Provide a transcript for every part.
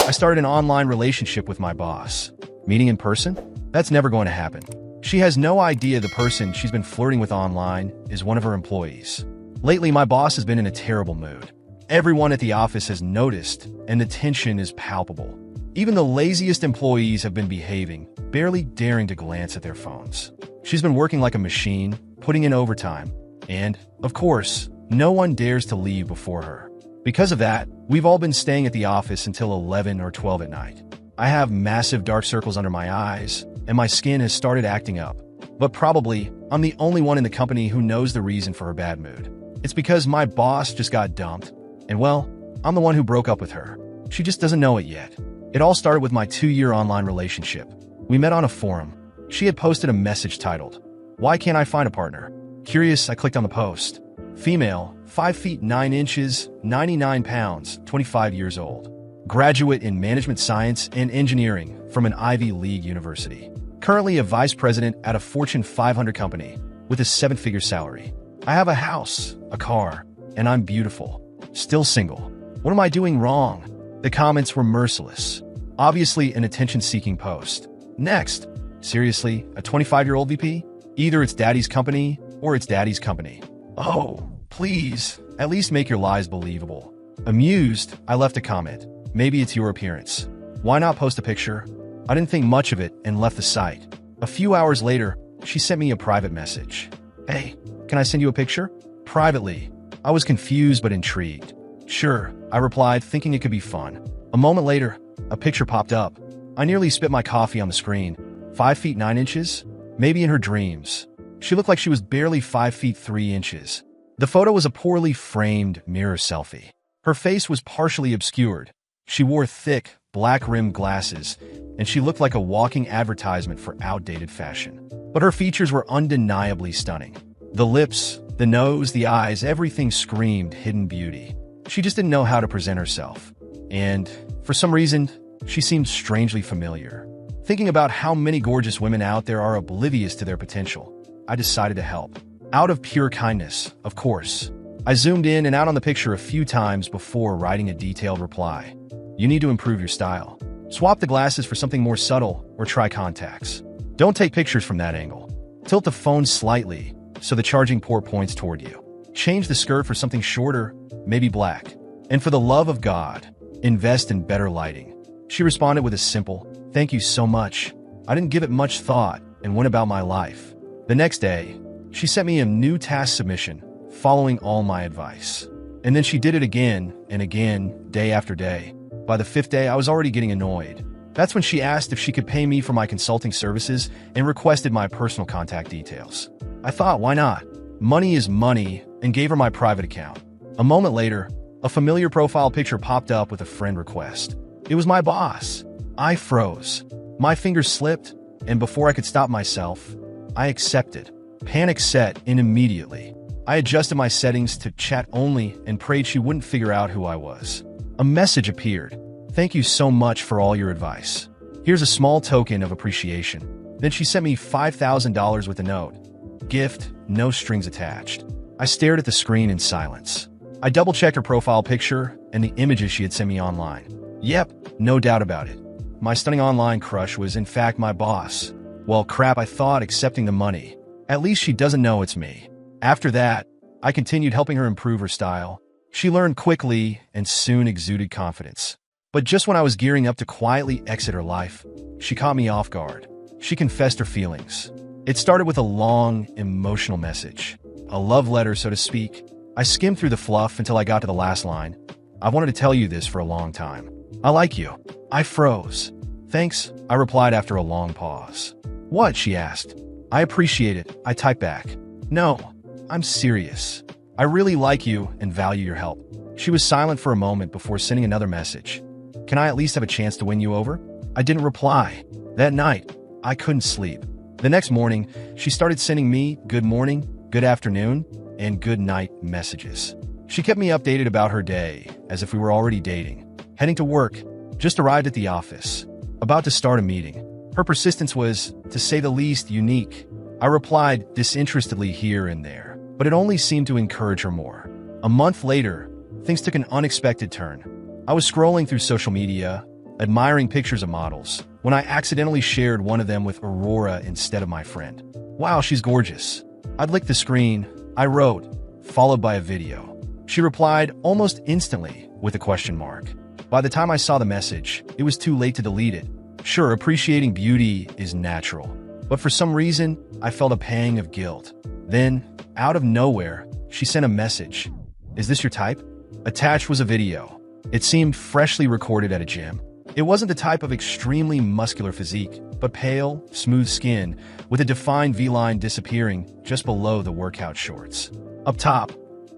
I started an online relationship with my boss. Meeting in person? That's never going to happen. She has no idea the person she's been flirting with online is one of her employees. Lately, my boss has been in a terrible mood. Everyone at the office has noticed, and the tension is palpable. Even the laziest employees have been behaving, barely daring to glance at their phones. She's been working like a machine, putting in overtime, and, of course, no one dares to leave before her. Because of that, we've all been staying at the office until 11 or 12 at night. I have massive dark circles under my eyes, and my skin has started acting up. But probably, I'm the only one in the company who knows the reason for her bad mood. It's because my boss just got dumped, and well, I'm the one who broke up with her. She just doesn't know it yet. It all started with my 2-year online relationship. We met on a forum. She had posted a message titled, "Why can't I find a partner?" Curious, I clicked on the post. Female, 5 feet 9 inches, 99 pounds, 25 years old. Graduate in management science and engineering from an Ivy League university. Currently a vice president at a Fortune 500 company with a 7-figure salary. I have a house, a car, and I'm beautiful. Still single. What am I doing wrong? The comments were merciless. Obviously an attention-seeking post. Next. Seriously, a 25-year-old VP? Either it's daddy's company or it's daddy's company. Oh, please, at least make your lies believable. Amused, I left a comment. Maybe it's your appearance. Why not post a picture? I didn't think much of it and left the site. A few hours later, she sent me a private message. "Hey, can I send you a picture?" Privately. I was confused but intrigued. "Sure," I replied, thinking it could be fun. A moment later, a picture popped up. I nearly spit my coffee on the screen. 5 feet 9 inches? Maybe in her dreams. She looked like she was barely 5 feet 3 inches. The photo was a poorly framed mirror selfie. Her face was partially obscured. She wore thick, black-rimmed glasses, and she looked like a walking advertisement for outdated fashion. But her features were undeniably stunning. The lips, the nose, the eyes, everything screamed hidden beauty. She just didn't know how to present herself. And, for some reason, she seemed strangely familiar. Thinking about how many gorgeous women out there are oblivious to their potential, I decided to help. Out of pure kindness, of course. I zoomed in and out on the picture a few times before writing a detailed reply. "You need to improve your style. Swap the glasses for something more subtle or try contacts. Don't take pictures from that angle. Tilt the phone slightly so the charging port points toward you. Change the skirt for something shorter, maybe black. And for the love of God, invest in better lighting." She responded with a simple, "Thank you so much." I didn't give it much thought and went about my life. The next day, she sent me a new task submission, following all my advice. And then she did it again and again, day after day. By the 5th day, I was already getting annoyed. That's when she asked if she could pay me for my consulting services and requested my personal contact details. I thought, why not? Money is money, and gave her my private account. A moment later, a familiar profile picture popped up with a friend request. It was my boss. I froze. My fingers slipped, and before I could stop myself, I accepted. Panic set in immediately. I adjusted my settings to chat only and prayed she wouldn't figure out who I was. A message appeared. "Thank you so much for all your advice. Here's a small token of appreciation." Then she sent me $5,000 with a note. Gift, no strings attached. I stared at the screen in silence. I double-checked her profile picture and the images she had sent me online. Yep, no doubt about it. My stunning online crush was in fact my boss. Well, crap, I thought, accepting the money. At least she doesn't know it's me. After that, I continued helping her improve her style. She learned quickly and soon exuded confidence. But just when I was gearing up to quietly exit her life, she caught me off guard. She confessed her feelings. It started with a long, emotional message. A love letter, so to speak. I skimmed through the fluff until I got to the last line. "I've wanted to tell you this for a long time. I like you." I froze. "Thanks," I replied after a long pause. "What?" she asked. "I appreciate it," I typed back. "No, I'm serious. I really like you and value your help." She was silent for a moment before sending another message. "Can I at least have a chance to win you over?" I didn't reply. That night, I couldn't sleep. The next morning, she started sending me good morning, good afternoon, and good night messages. She kept me updated about her day, as if we were already dating. Heading to work, just arrived at the office, about to start a meeting. Her persistence was, to say the least, unique. I replied disinterestedly here and there, but it only seemed to encourage her more. A month later, things took an unexpected turn. I was scrolling through social media, admiring pictures of models, when I accidentally shared one of them with Aurora instead of my friend. Wow, she's gorgeous. I'd licked the screen. I wrote, followed by a video. She replied almost instantly with a question mark. By the time I saw the message, it was too late to delete it. Sure, appreciating beauty is natural, but for some reason, I felt a pang of guilt. Then, out of nowhere, she sent a message. Is this your type? Attached was a video. It seemed freshly recorded at a gym. It wasn't the type of extremely muscular physique, but pale, smooth skin with a defined V-line disappearing just below the workout shorts. Up top,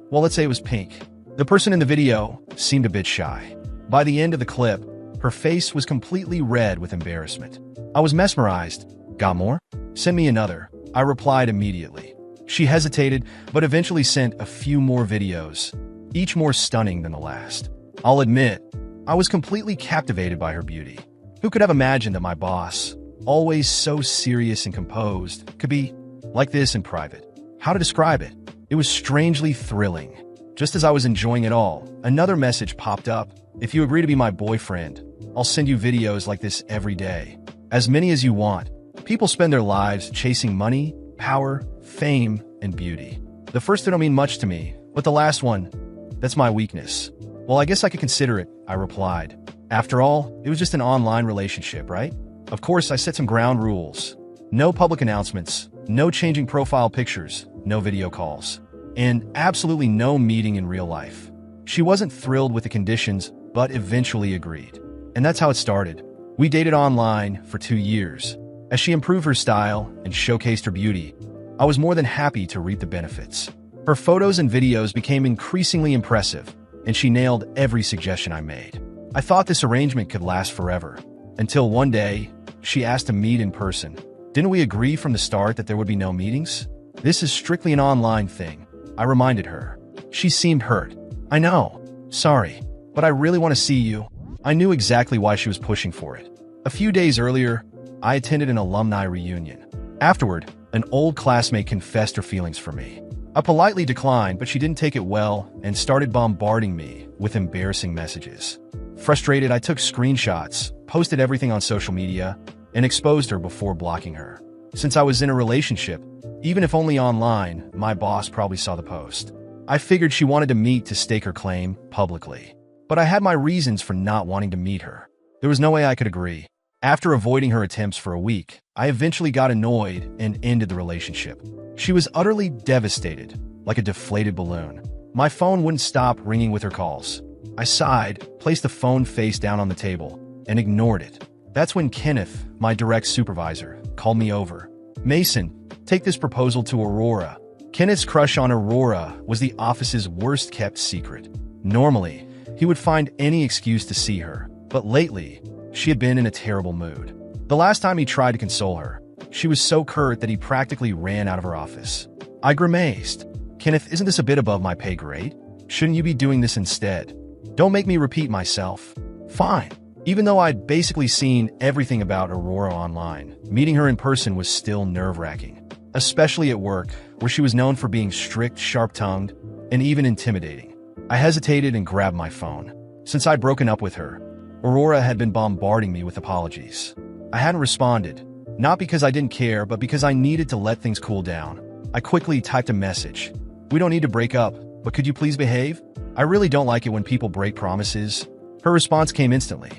well, let's say it was pink. The person in the video seemed a bit shy. By the end of the clip, her face was completely red with embarrassment. I was mesmerized. Got more? Send me another. I replied immediately. She hesitated, but eventually sent a few more videos, each more stunning than the last. I'll admit, I was completely captivated by her beauty. Who could have imagined that my boss, always so serious and composed, could be like this in private? How to describe it? It was strangely thrilling. Just as I was enjoying it all, another message popped up. If you agree to be my boyfriend, I'll send you videos like this every day. As many as you want. People spend their lives chasing money, power, fame, and beauty. The first two don't mean much to me, but the last one, that's my weakness. Well, I guess I could consider it, I replied. After all, it was just an online relationship, right? Of course, I set some ground rules. No public announcements, no changing profile pictures, no video calls, and absolutely no meeting in real life. She wasn't thrilled with the conditions, but eventually agreed. And that's how it started. We dated online for 2 years. As she improved her style and showcased her beauty, I was more than happy to reap the benefits. Her photos and videos became increasingly impressive, and she nailed every suggestion I made. I thought this arrangement could last forever, until one day, she asked to meet in person. Didn't we agree from the start that there would be no meetings? This is strictly an online thing, I reminded her. She seemed hurt. I know. Sorry, but I really want to see you. I knew exactly why she was pushing for it. A few days earlier, I attended an alumni reunion. Afterward, an old classmate confessed her feelings for me. I politely declined, but she didn't take it well and started bombarding me with embarrassing messages. Frustrated, I took screenshots, posted everything on social media, and exposed her before blocking her. Since I was in a relationship, even if only online, my boss probably saw the post. I figured she wanted to meet to stake her claim publicly. But I had my reasons for not wanting to meet her. There was no way I could agree. After avoiding her attempts for a week, I eventually got annoyed and ended the relationship. She was utterly devastated, like a deflated balloon. My phone wouldn't stop ringing with her calls. I sighed, placed the phone face down on the table, and ignored it. That's when Kenneth, my direct supervisor, called me over. Mason, take this proposal to Aurora. Kenneth's crush on Aurora was the office's worst-kept secret. Normally, he would find any excuse to see her, but lately, she had been in a terrible mood. The last time he tried to console her, she was so curt that he practically ran out of her office. I grimaced. Kenneth, isn't this a bit above my pay grade? Shouldn't you be doing this instead? Don't make me repeat myself. Fine. Even though I'd basically seen everything about Aurora online, meeting her in person was still nerve-wracking, especially at work, where she was known for being strict, sharp-tongued, and even intimidating. I hesitated and grabbed my phone. Since I'd broken up with her, Aurora had been bombarding me with apologies. I hadn't responded, not because I didn't care, but because I needed to let things cool down. I quickly typed a message. We don't need to break up, but could you please behave? I really don't like it when people break promises. Her response came instantly.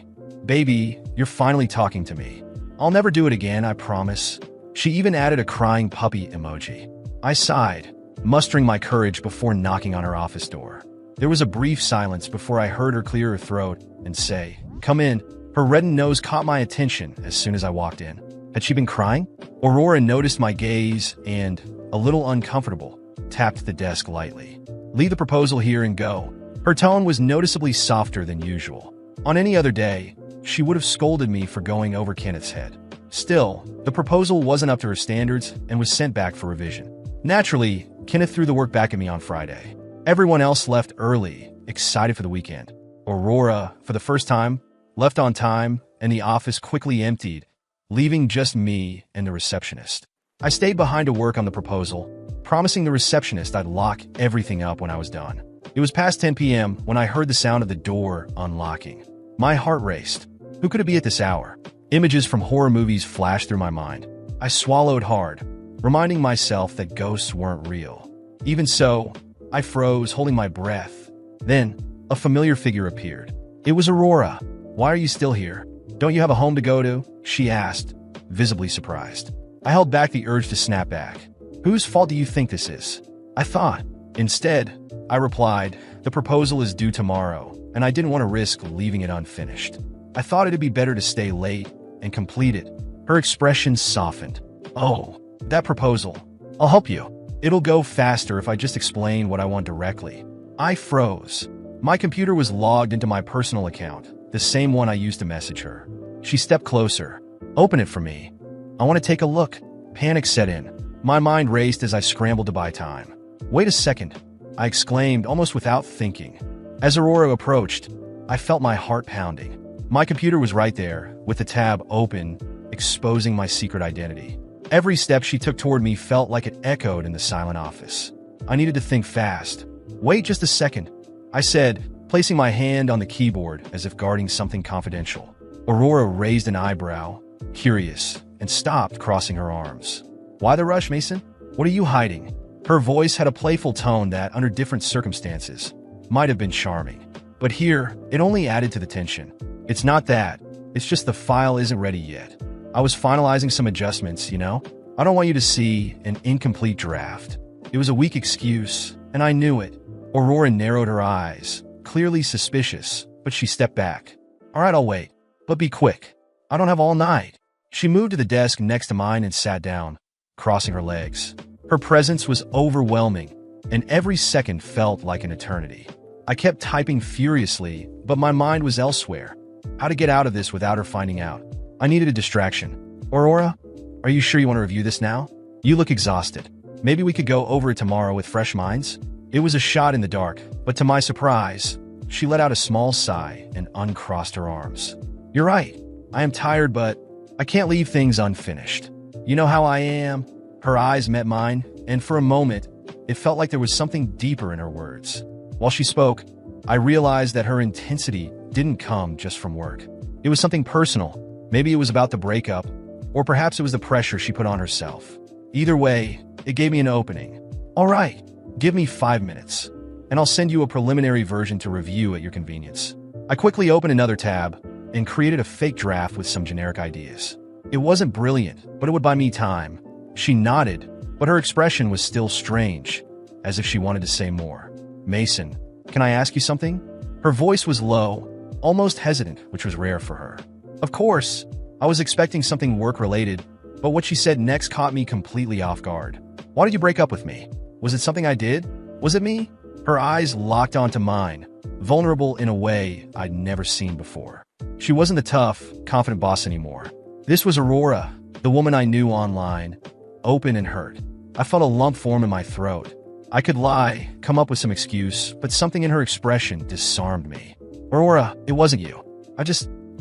Baby, you're finally talking to me. I'll never do it again, I promise. She even added a crying puppy emoji. I sighed, mustering my courage before knocking on her office door. There was a brief silence before I heard her clear her throat and say, "Come in." Her reddened nose caught my attention as soon as I walked in. Had she been crying? Aurora noticed my gaze and, a little uncomfortable, tapped the desk lightly. Leave the proposal here and go. Her tone was noticeably softer than usual. On any other day, she would have scolded me for going over Kenneth's head. Still, the proposal wasn't up to her standards and was sent back for revision. Naturally, Kenneth threw the work back at me on Friday. Everyone else left early, excited for the weekend. Aurora, for the first time, left on time, and the office quickly emptied, leaving just me and the receptionist. I stayed behind to work on the proposal, promising the receptionist I'd lock everything up when I was done. It was past 10 p.m. when I heard the sound of the door unlocking. My heart raced. Who could it be at this hour? Images from horror movies flashed through my mind. I swallowed hard, reminding myself that ghosts weren't real. Even so, I froze, holding my breath. Then, a familiar figure appeared. It was Aurora. "Why are you still here? Don't you have a home to go to?" she asked, visibly surprised. I held back the urge to snap back. "Whose fault do you think this is?" I thought. Instead, I replied, "The proposal is due tomorrow, and I didn't want to risk leaving it unfinished. I thought it'd be better to stay late and complete it." Her expression softened. "Oh, that proposal. I'll help you. It'll go faster if I just explain what I want directly." I froze. My computer was logged into my personal account, the same one I used to message her. She stepped closer. "Open it for me. I want to take a look." Panic set in. My mind raced as I scrambled to buy time. "Wait a second," I exclaimed almost without thinking. As Aurora approached, I felt my heart pounding. My computer was right there, with the tab open, exposing my secret identity. Every step she took toward me felt like it echoed in the silent office. I needed to think fast. "Wait just a second," I said, placing my hand on the keyboard as if guarding something confidential. Aurora raised an eyebrow, curious, and stopped, crossing her arms. "Why the rush, Mason? What are you hiding?" Her voice had a playful tone that, under different circumstances, might have been charming. But here, it only added to the tension. "It's not that. It's just the file isn't ready yet. I was finalizing some adjustments, you know? I don't want you to see an incomplete draft." It was a weak excuse, and I knew it. Aurora narrowed her eyes, clearly suspicious, but she stepped back. "All right, I'll wait. But be quick. I don't have all night." She moved to the desk next to mine and sat down, crossing her legs. Her presence was overwhelming, and every second felt like an eternity. I kept typing furiously, but my mind was elsewhere. How to get out of this without her finding out. I needed a distraction. "Aurora, are you sure you want to review this now? You look exhausted. Maybe we could go over it tomorrow with fresh minds?" It was a shot in the dark, but to my surprise, she let out a small sigh and uncrossed her arms. "You're right. I am tired, but I can't leave things unfinished. You know how I am." Her eyes met mine, and for a moment, it felt like there was something deeper in her words. While she spoke, I realized that her intensity didn't come just from work. It was something personal. Maybe it was about the breakup, or perhaps it was the pressure she put on herself. Either way, it gave me an opening. "All right, give me 5 minutes, and I'll send you a preliminary version to review at your convenience." I quickly opened another tab and created a fake draft with some generic ideas. It wasn't brilliant, but it would buy me time. She nodded, but her expression was still strange, as if she wanted to say more. "Mason, can I ask you something?" Her voice was low, almost hesitant, which was rare for her. Of course, I was expecting something work-related, but what she said next caught me completely off guard. "Why did you break up with me? Was it something I did? Was it me?" Her eyes locked onto mine, vulnerable in a way I'd never seen before. She wasn't the tough, confident boss anymore. This was Aurora, the woman I knew online, open and hurt. I felt a lump form in my throat. I could lie, come up with some excuse, but something in her expression disarmed me. "Aurora, it wasn't you.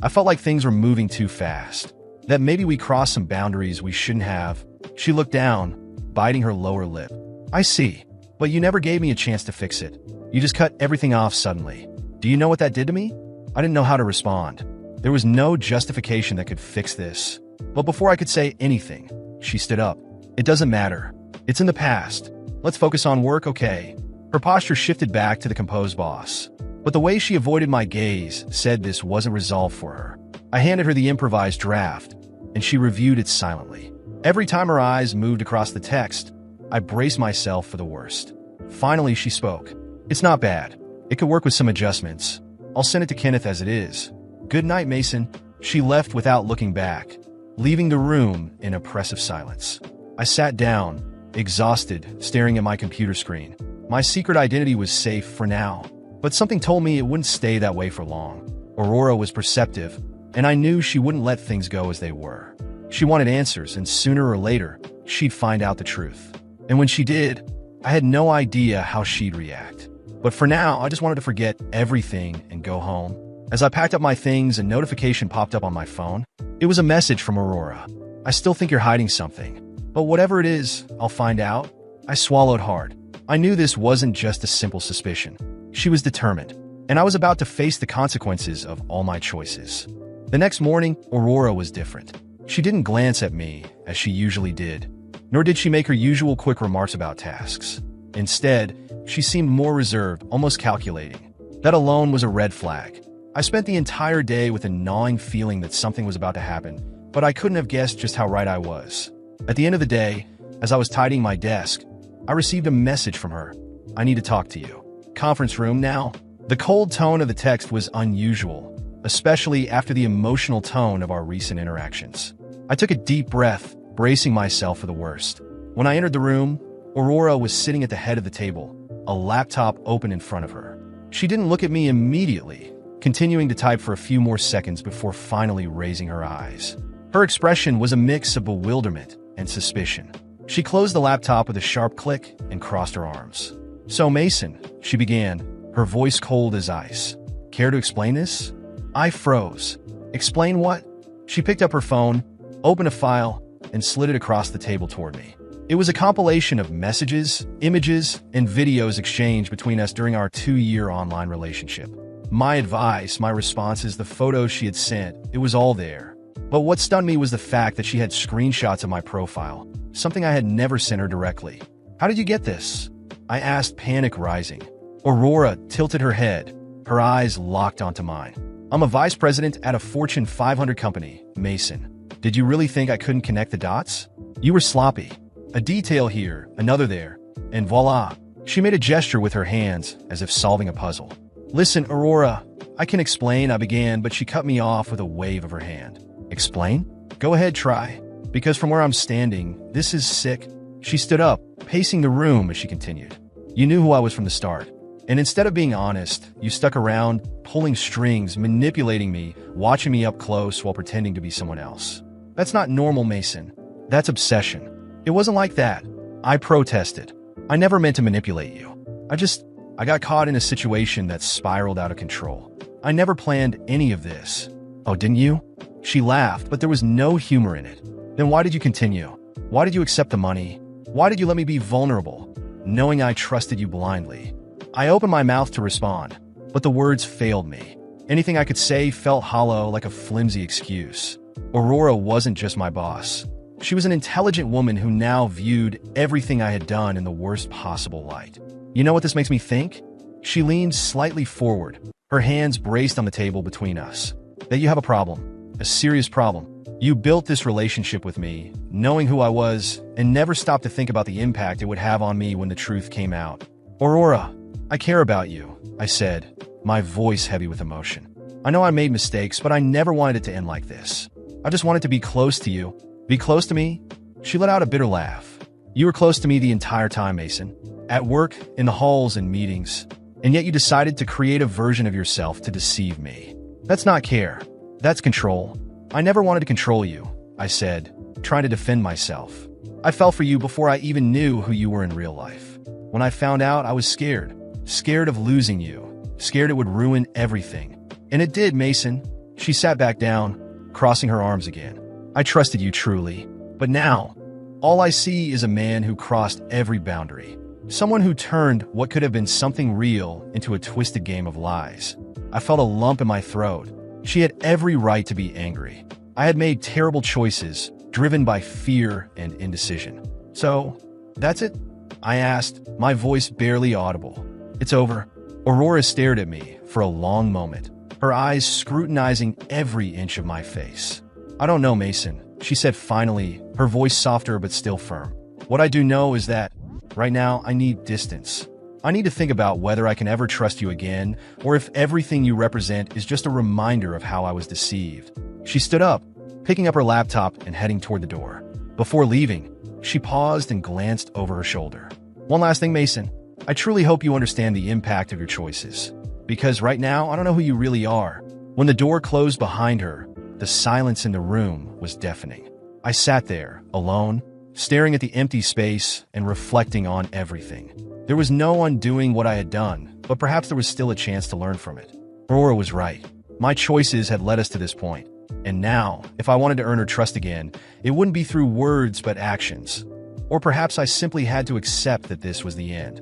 I felt like things were moving too fast. That maybe we crossed some boundaries we shouldn't have." She looked down, biting her lower lip. "I see. But you never gave me a chance to fix it. You just cut everything off suddenly. Do you know what that did to me?" I didn't know how to respond. There was no justification that could fix this. But before I could say anything, she stood up. "It doesn't matter. It's in the past. Let's focus on work, okay?" Her posture shifted back to the composed boss. But the way she avoided my gaze said this wasn't resolved for her. I handed her the improvised draft, and she reviewed it silently. Every time her eyes moved across the text, I braced myself for the worst. Finally, she spoke. "It's not bad. It could work with some adjustments. I'll send it to Kenneth as it is. Good night, Mason." She left without looking back, leaving the room in oppressive silence. I sat down, exhausted, staring at my computer screen. My secret identity was safe for now, but something told me it wouldn't stay that way for long. Aurora was perceptive, and I knew she wouldn't let things go as they were. She wanted answers, and sooner or later, she'd find out the truth. And when she did, I had no idea how she'd react. But for now, I just wanted to forget everything and go home. As I packed up my things, a notification popped up on my phone. It was a message from Aurora. "I still think you're hiding something, but whatever it is, I'll find out." I swallowed hard. I knew this wasn't just a simple suspicion. She was determined, and I was about to face the consequences of all my choices. The next morning, Aurora was different. She didn't glance at me, as she usually did, nor did she make her usual quick remarks about tasks. Instead, she seemed more reserved, almost calculating. That alone was a red flag. I spent the entire day with a gnawing feeling that something was about to happen, but I couldn't have guessed just how right I was. At the end of the day, as I was tidying my desk, I received a message from her. "I need to talk to you. Conference room now." The cold tone of the text was unusual, especially after the emotional tone of our recent interactions. I took a deep breath, bracing myself for the worst. When I entered the room, Aurora was sitting at the head of the table, a laptop open in front of her. She didn't look at me immediately, continuing to type for a few more seconds before finally raising her eyes. Her expression was a mix of bewilderment and suspicion. She closed the laptop with a sharp click and crossed her arms. "So, Mason," she began, her voice cold as ice. "Care to explain this?" I froze. "Explain what?" She picked up her phone, opened a file, and slid it across the table toward me. It was a compilation of messages, images, and videos exchanged between us during our 2-year online relationship. My advice, my responses, the photos she had sent, it was all there. But what stunned me was the fact that she had screenshots of my profile, something I had never sent her directly. "How did you get this?" I asked, panic rising. Aurora tilted her head, her eyes locked onto mine. "I'm a vice president at a Fortune 500 company, Mason. Did you really think I couldn't connect the dots? You were sloppy. A detail here, another there, and voila." She made a gesture with her hands, as if solving a puzzle. "Listen, Aurora, I can explain," I began, but she cut me off with a wave of her hand. "Explain? Go ahead, try. Because from where I'm standing, this is sick." She stood up, pacing the room as she continued. "You knew who I was from the start. And instead of being honest, you stuck around, pulling strings, manipulating me, watching me up close while pretending to be someone else. That's not normal, Mason. That's obsession." "It wasn't like that." I protested. "I never meant to manipulate you. I got caught in a situation that spiraled out of control. I never planned any of this." "Oh, didn't you?" She laughed, but there was no humor in it. "Then why did you continue? Why did you accept the money? Why did you let me be vulnerable, knowing I trusted you blindly?" I opened my mouth to respond, but the words failed me. Anything I could say felt hollow, like a flimsy excuse. Aurora wasn't just my boss. She was an intelligent woman who now viewed everything I had done in the worst possible light. "You know what this makes me think?" She leaned slightly forward, her hands braced on the table between us. "That you have a problem. A serious problem. You built this relationship with me, knowing who I was, and never stopped to think about the impact it would have on me when the truth came out." "Aurora, I care about you," I said, my voice heavy with emotion. "I know I made mistakes, but I never wanted it to end like this. I just wanted to be close to you." "Be close to me?" She let out a bitter laugh. "You were close to me the entire time, Mason. At work, in the halls and meetings. And yet you decided to create a version of yourself to deceive me. That's not care. That's control. I never wanted to control you," I said, trying to defend myself. "I fell for you before I even knew who you were in real life. When I found out, I was scared. Scared of losing you. Scared it would ruin everything. And it did, Mason." She sat back down, crossing her arms again. "I trusted you truly. But now, all I see is a man who crossed every boundary. Someone who turned what could have been something real into a twisted game of lies." I felt a lump in my throat. She had every right to be angry. I had made terrible choices, driven by fear and indecision. "So, that's it?" I asked, my voice barely audible. "It's over." Aurora stared at me for a long moment, her eyes scrutinizing every inch of my face. "I don't know, Mason," she said finally, her voice softer but still firm. "What I do know is that, right now, I need distance. I need to think about whether I can ever trust you again, or if everything you represent is just a reminder of how I was deceived." She stood up, picking up her laptop and heading toward the door. Before leaving, she paused and glanced over her shoulder. "One last thing, Mason. I truly hope you understand the impact of your choices. Because right now, I don't know who you really are." When the door closed behind her, the silence in the room was deafening. I sat there, alone, staring at the empty space and reflecting on everything. There was no undoing what I had done, but perhaps there was still a chance to learn from it. Aurora was right. My choices had led us to this point. And now, if I wanted to earn her trust again, it wouldn't be through words but actions. Or perhaps I simply had to accept that this was the end.